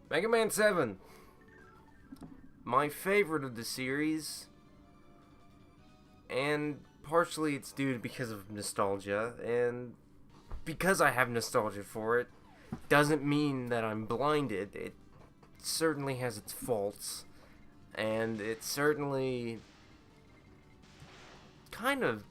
Mega Man 7. My favorite of the series. And partially it's due because of nostalgia. And because I have nostalgia for it, doesn't mean that I'm blinded. It certainly has its faults. And it certainly kind of...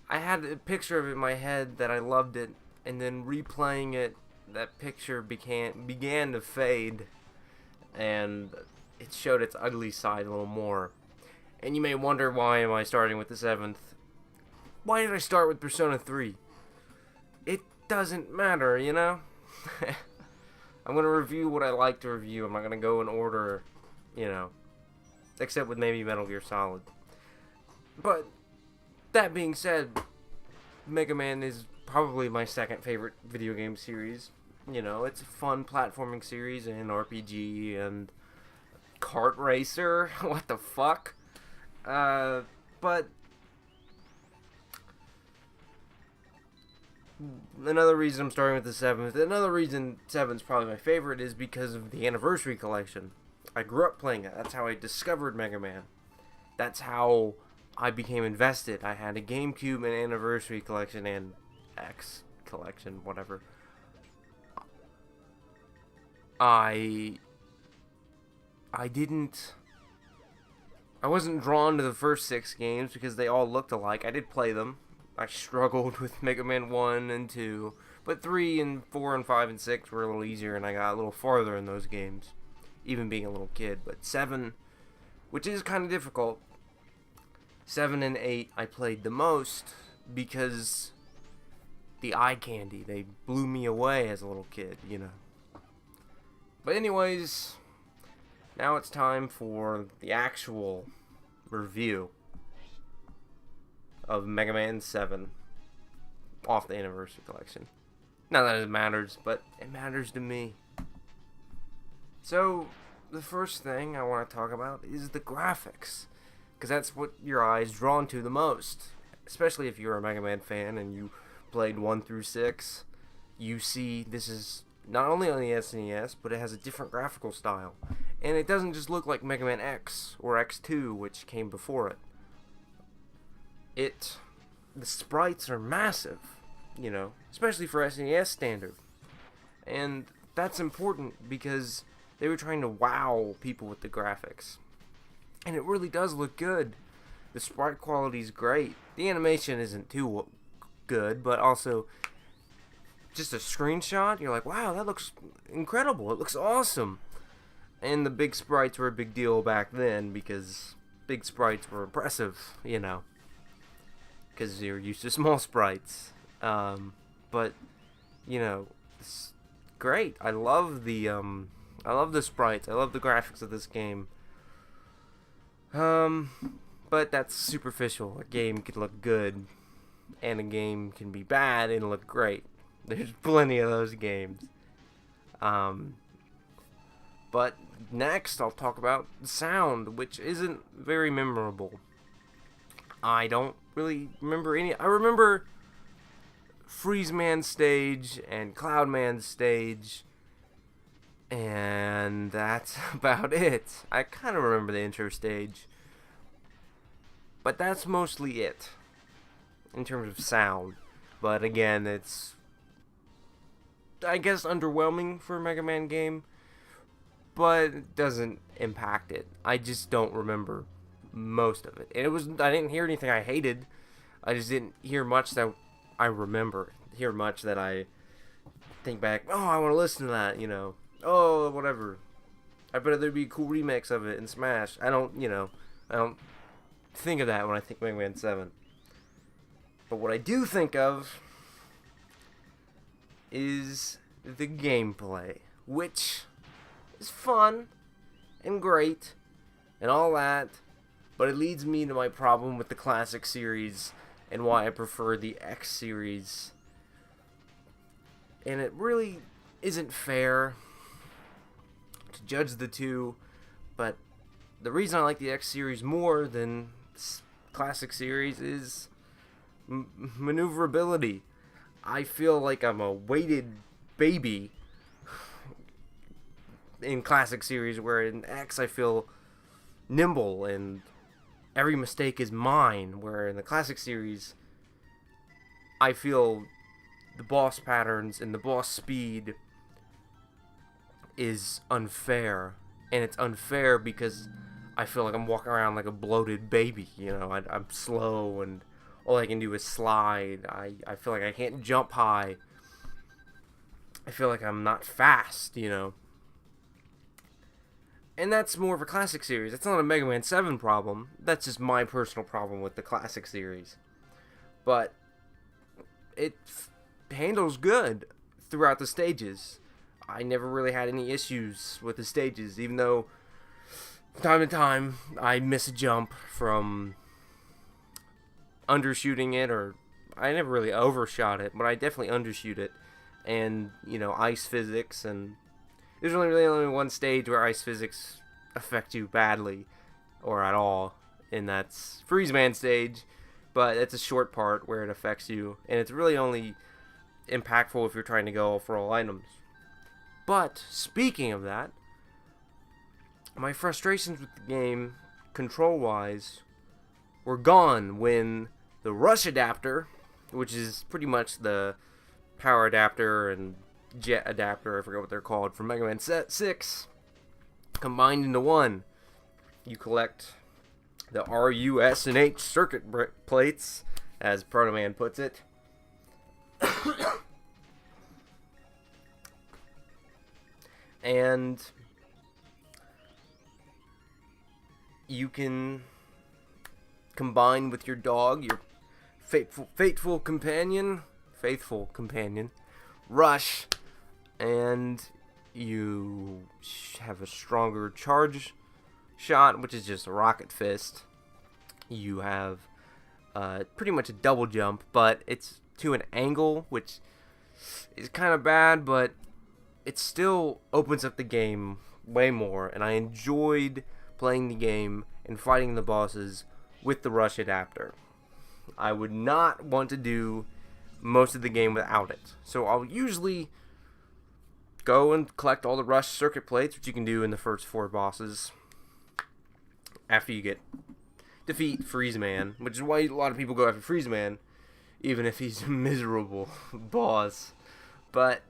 I had a picture of it in my head that I loved it. And then replaying it, that picture began to fade, and it showed its ugly side a little more. And you may wonder, why am I starting with the 7th? Why did I start with Persona 3? It doesn't matter, you know? I'm going to review what I like to review. I'm not going to go in order, you know, except with maybe Metal Gear Solid. But, that being said, Mega Man is probably my second favorite video game series. You know, it's a fun platforming series and RPG and kart racer. What the fuck? But another reason I'm starting with the 7th, another reason 7's probably my favorite is because of the Anniversary Collection. I grew up playing it. That's how I discovered Mega Man. That's how I became invested. I had a GameCube and Anniversary Collection and X Collection, whatever. I wasn't drawn to the first 6 games because they all looked alike. I did play them. I struggled with Mega Man 1 and 2, but 3 and 4 and 5 and 6 were a little easier, and I got a little farther in those games, even being a little kid. But 7, which is kind of difficult, 7 and 8 I played the most because the eye candy, they blew me away as a little kid, you know. But anyways, now it's time for the actual review of Mega Man 7 off the Anniversary Collection. Not that it matters, but it matters to me. So, the first thing I want to talk about is the graphics, because that's what your eye is drawn to the most. Especially if you're a Mega Man fan and you played 1 through 6, you see this is not only on the SNES, but it has a different graphical style. And it doesn't just look like Mega Man X or X2, which came before it. The sprites are massive, you know, especially for SNES standard. And that's important because they were trying to wow people with the graphics. And it really does look good. The sprite quality is great. The animation isn't too good, but also just a screenshot, you're like, wow, that looks incredible. It looks awesome. And the big sprites were a big deal back then because big sprites were impressive, you know, because you're used to small sprites. But you know, it's great. I love the sprites. I love the graphics of this game. But that's superficial. A game can look good, and a game can be bad and look great. There's plenty of those games. But next I'll talk about the sound, which isn't very memorable. I don't really remember any. I remember Freeze Man's stage and Cloud Man's stage, and that's about it. I kind of remember the intro stage, but that's mostly it in terms of sound. But again, it's, I guess, underwhelming for a Mega Man game, but it doesn't impact it. I just don't remember most of it. And I didn't hear anything I hated. I just didn't hear much that I remember. Hear much that I think back, oh, I want to listen to that, you know. Oh, whatever. I bet there'd be a cool remix of it in Smash. I don't think of that when I think Mega Man 7. But what I do think of is the gameplay, which is fun and great and all that, but it leads me to my problem with the classic series and why I prefer the X series. And it really isn't fair to judge the two, but the reason I like the X series more than the classic series is maneuverability. I feel like I'm a weighted baby in classic series, where in X I feel nimble and every mistake is mine, where in the classic series I feel the boss patterns and the boss speed is unfair. And it's unfair because I feel like I'm walking around like a bloated baby, I'm slow and all I can do is slide. I feel like I can't jump high. I feel like I'm not fast, And that's more of a classic series. That's not a Mega Man 7 problem. That's just my personal problem with the classic series. But it handles good throughout the stages. I never really had any issues with the stages, even though from time to time I miss a jump from undershooting it, or I never really overshot it, but I definitely undershoot it. And, ice physics, and there's really only one stage where ice physics affect you badly, or at all, and that's Freeze Man stage, but it's a short part where it affects you, and it's really only impactful if you're trying to go for all items. But, speaking of that, my frustrations with the game, control-wise, were gone when the rush adapter, which is pretty much the power adapter and jet adapter, I forget what they're called, from Mega Man 6, combined into one. You collect the R, U, S, and H circuit plates, as Proto Man puts it. And you can combine with your dog, your faithful companion, Rush, and you have a stronger charge shot, which is just a rocket fist. You have pretty much a double jump, but it's to an angle, which is kind of bad, but it still opens up the game way more, and I enjoyed playing the game and fighting the bosses with the rush adapter. I would not want to do most of the game without it. So I'll usually go and collect all the rush circuit plates, which you can do in the first 4 bosses after you defeat Freeze Man, which is why a lot of people go after Freeze Man, even if he's a miserable boss. But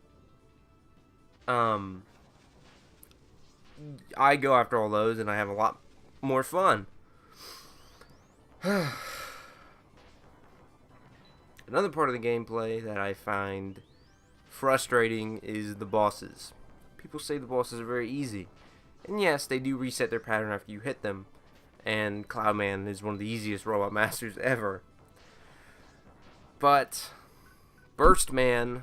I go after all those, and I have a lot more fun. Another part of the gameplay that I find frustrating is the bosses. People say the bosses are very easy. And yes, they do reset their pattern after you hit them. And Cloudman is one of the easiest robot masters ever. But Burst Man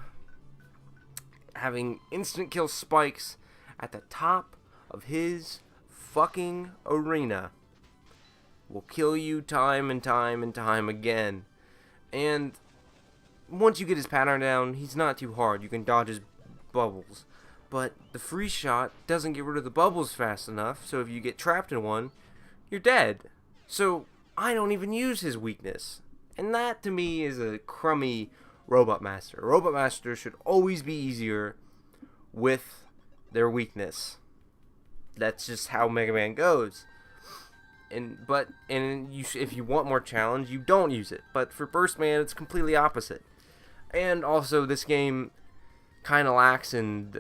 having instant kill spikes at the top of his fucking arena will kill you time and time and time again. And once you get his pattern down, he's not too hard. You can dodge his bubbles. But the freeze shot doesn't get rid of the bubbles fast enough, so if you get trapped in one, you're dead. So I don't even use his weakness. And that, to me, is a crummy Robot Master. A Robot Master should always be easier with their weakness. That's just how Mega Man goes. If you want more challenge, you don't use it. But for Burst Man, it's completely opposite. And also, this game kind of lacks in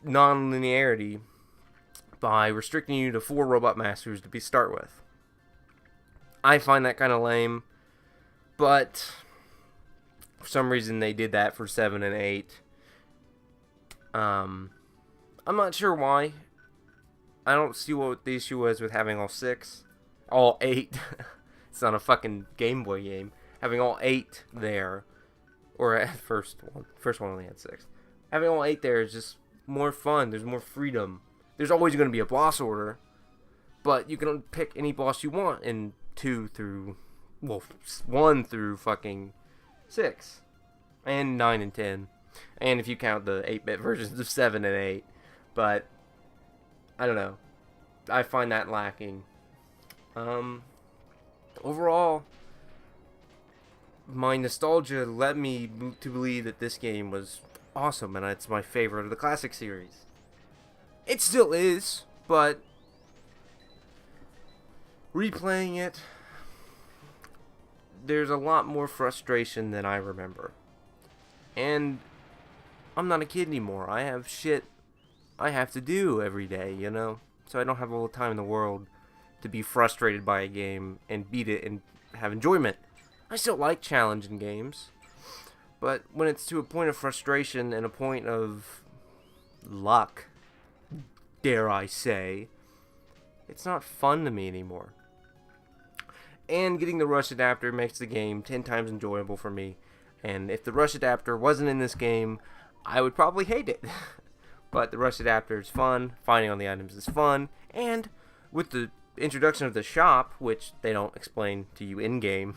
non-linearity by restricting you to 4 Robot Masters to start with. I find that kind of lame, but for some reason they did that for 7 and 8. I'm not sure why. I don't see what the issue was with having all 8. It's not a fucking Game Boy game. Having all 8 there, or at first one only had 6. Having all 8 there is just more fun. There's more freedom. There's always going to be a boss order, but you can pick any boss you want in 1 through fucking 6, and 9 and 10, and if you count the 8-bit versions of 7 and 8. But I don't know. I find that lacking. Overall, my nostalgia led me to believe that this game was awesome, and it's my favorite of the classic series. It still is, but replaying it, there's a lot more frustration than I remember. And I'm not a kid anymore. I have shit I have to do every day, you know? So I don't have all the time in the world to be frustrated by a game and beat it and have enjoyment. I still like challenging games, but when it's to a point of frustration and a point of luck, dare I say, it's not fun to me anymore. And getting the rush adapter makes the game 10 times enjoyable for me. And if the rush adapter wasn't in this game, I would probably hate it. But the rush adapter is fun, finding all the items is fun, and with the introduction of the shop, which they don't explain to you in-game,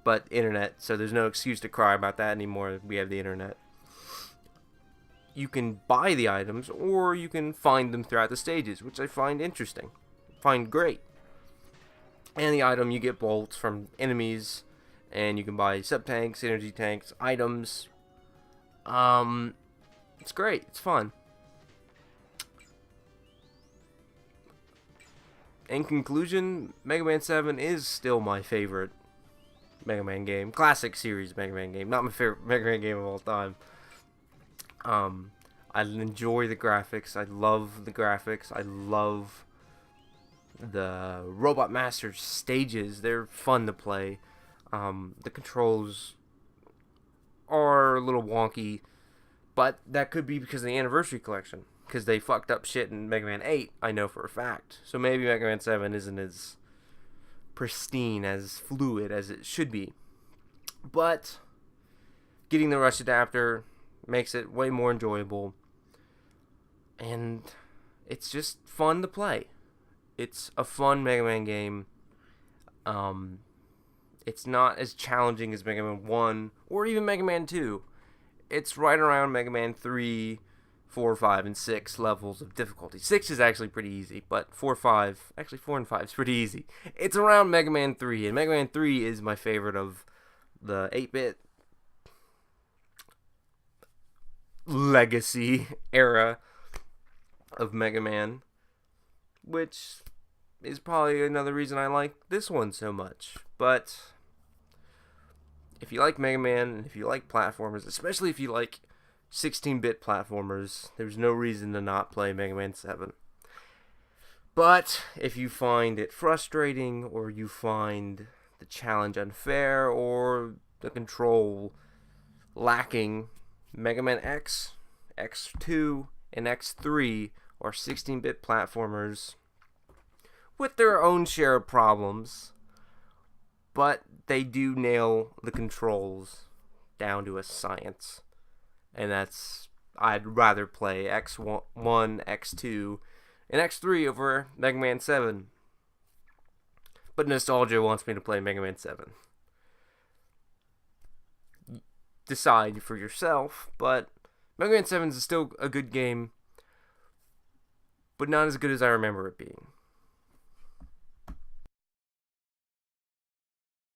but internet, so there's no excuse to cry about that anymore. We have the internet. You can buy the items, or you can find them throughout the stages, which I find interesting, find great. And the item, you get bolts from enemies, and you can buy sub-tanks, energy tanks, items. It's great, it's fun. In conclusion, Mega Man 7 is still my favorite Mega Man game. Classic series Mega Man game. Not my favorite Mega Man game of all time. I enjoy the graphics. I love the graphics. I love the Robot Master stages. They're fun to play. The controls are a little wonky, but that could be because of the Anniversary Collection. Because they fucked up shit in Mega Man 8, I know for a fact. So maybe Mega Man 7 isn't as pristine, as fluid as it should be. But getting the rush adapter makes it way more enjoyable. And it's just fun to play. It's a fun Mega Man game. It's not as challenging as Mega Man 1 or even Mega Man 2. It's right around Mega Man 3, 4, 5, and 6 levels of difficulty. 6 is actually pretty easy, but 4, 5, actually 4 and 5 is pretty easy. It's around Mega Man 3, and Mega Man 3 is my favorite of the 8-bit legacy era of Mega Man, which is probably another reason I like this one so much. But if you like Mega Man, and if you like platformers, especially if you like 16-bit platformers, there's no reason to not play Mega Man 7. But if you find it frustrating, or you find the challenge unfair, or the control lacking, Mega Man X, X2, and X3 are 16-bit platformers with their own share of problems, but they do nail the controls down to a science. And I'd rather play X1, X2, and X3 over Mega Man 7. But nostalgia wants me to play Mega Man 7. Decide for yourself, but Mega Man 7 is still a good game, but not as good as I remember it being.